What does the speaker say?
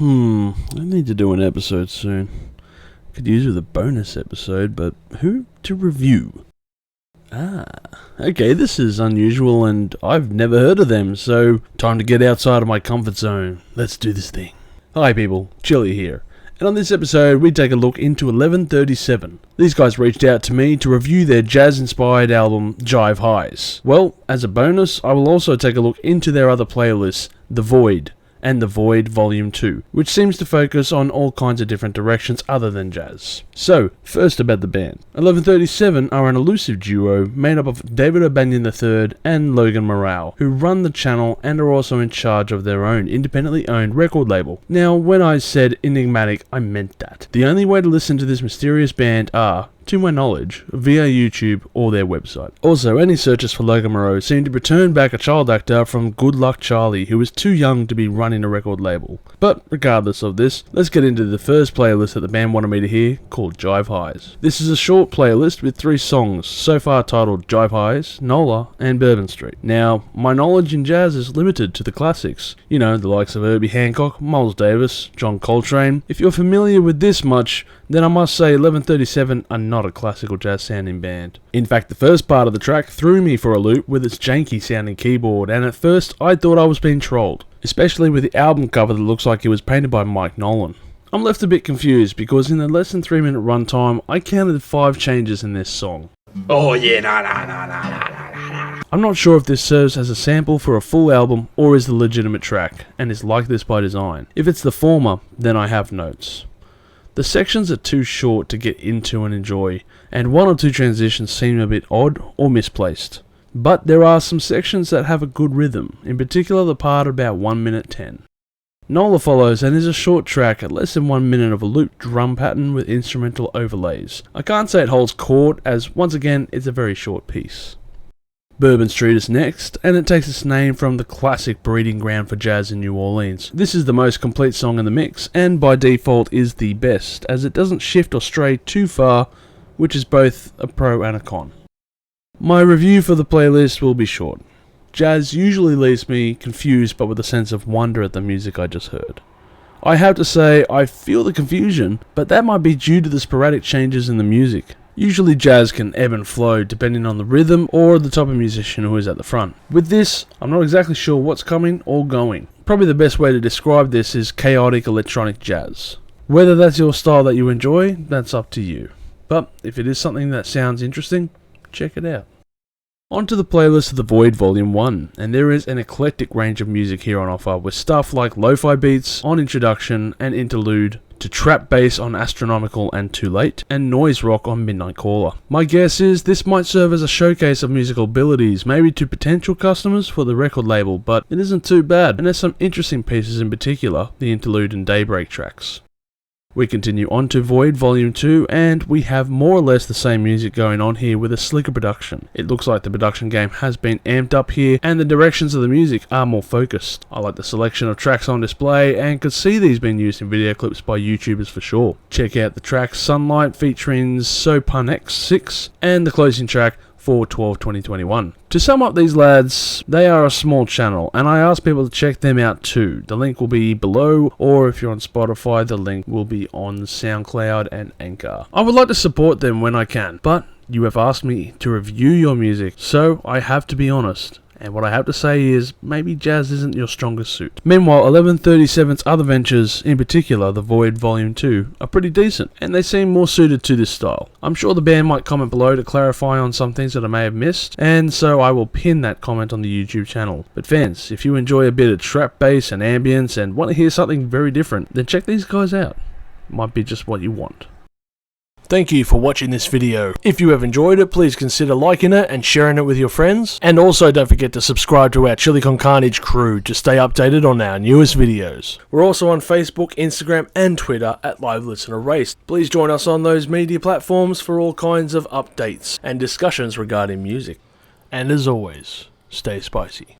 I need to do an episode soon. Could use with a bonus episode, but who to review? Okay, this is unusual and I've never heard of them, so time to get outside of my comfort zone. Let's do this thing. Hi people, Chilli here. And on this episode, we take a look into 1137. These guys reached out to me to review their jazz-inspired album, Jive Highs. Well, as a bonus, I will also take a look into their other playlists, The Void, and The Void Volume 2, which seems to focus on all kinds of different directions other than jazz. So, first about the band. 1137 are an elusive duo made up of David O'Banion III and Logan Morale, who run the channel and are also in charge of their own independently owned record label. Now, when I said enigmatic, I meant that. The only way to listen to this mysterious band are, to my knowledge, via YouTube or their website. Also, any searches for Logan Moreau seem to return back a child actor from Good Luck Charlie who was too young to be running a record label. But regardless of this, let's get into the first playlist that the band wanted me to hear, called Jive Highs. This is a short playlist with 3 songs, so far titled Jive Highs, Nola, and Bourbon Street. Now, my knowledge in jazz is limited to the classics. You know, the likes of Herbie Hancock, Miles Davis, John Coltrane. If you're familiar with this much, then I must say 1137 are not a classical jazz sounding band. In fact, the first part of the track threw me for a loop with its janky sounding keyboard, and at first I thought I was being trolled, especially with the album cover that looks like it was painted by Mike Nolan. I'm left a bit confused because in the less than 3 minute runtime, I counted 5 changes in this song. Oh yeah, nah. I'm not sure if this serves as a sample for a full album or is the legitimate track, and is like this by design. If it's the former, then I have notes. The sections are too short to get into and enjoy, and 1 or 2 transitions seem a bit odd or misplaced. But there are some sections that have a good rhythm, in particular the part about 1 minute 10. Nola follows and is a short track at less than 1 minute of a looped drum pattern with instrumental overlays. I can't say it holds court, as once again it's a very short piece. Bourbon Street is next, and it takes its name from the classic breeding ground for jazz in New Orleans. This is the most complete song in the mix, and by default is the best, as it doesn't shift or stray too far, which is both a pro and a con. My review for the playlist will be short. Jazz usually leaves me confused but with a sense of wonder at the music I just heard. I have to say I feel the confusion, but that might be due to the sporadic changes in the music. Usually jazz can ebb and flow depending on the rhythm or the type of musician who is at the front. With this, I'm not exactly sure what's coming or going. Probably the best way to describe this is chaotic electronic jazz. Whether that's your style that you enjoy, that's up to you. But if it is something that sounds interesting, check it out. Onto the playlist of The Void Volume 1, and there is an eclectic range of music here on offer, with stuff like lo-fi beats on Introduction and Interlude, to trap bass on Astronomical and Too Late, and noise rock on Midnight Caller. My guess is this might serve as a showcase of musical abilities, maybe to potential customers for the record label, but it isn't too bad, and there's some interesting pieces, in particular the Interlude and Daybreak tracks. We continue on to Void Volume 2, and we have more or less the same music going on here with a slicker production. It looks like the production game has been amped up here, and the directions of the music are more focused. I like the selection of tracks on display, and could see these being used in video clips by YouTubers for sure. Check out the track Sunlight featuring Sopun X6, and the closing track 4/12/2021. To sum up these lads, they are a small channel, and I ask people to check them out too. The link will be below, or if you're on Spotify, the link will be on SoundCloud and Anchor. I would like to support them when I can, but you have asked me to review your music, so I have to be honest. And what I have to say is, maybe jazz isn't your strongest suit. Meanwhile, 1137's other ventures, in particular The Void Volume 2, are pretty decent, and they seem more suited to this style. I'm sure the band might comment below to clarify on some things that I may have missed, and so I will pin that comment on the YouTube channel. But fans, if you enjoy a bit of trap bass and ambience and want to hear something very different, then check these guys out. Might be just what you want. Thank you for watching this video. If you have enjoyed it, please consider liking it and sharing it with your friends. And also don't forget to subscribe to our Chilli Con Carnage crew to stay updated on our newest videos. We're also on Facebook, Instagram and Twitter at Live Listen Erased. Please join us on those media platforms for all kinds of updates and discussions regarding music. And as always, stay spicy.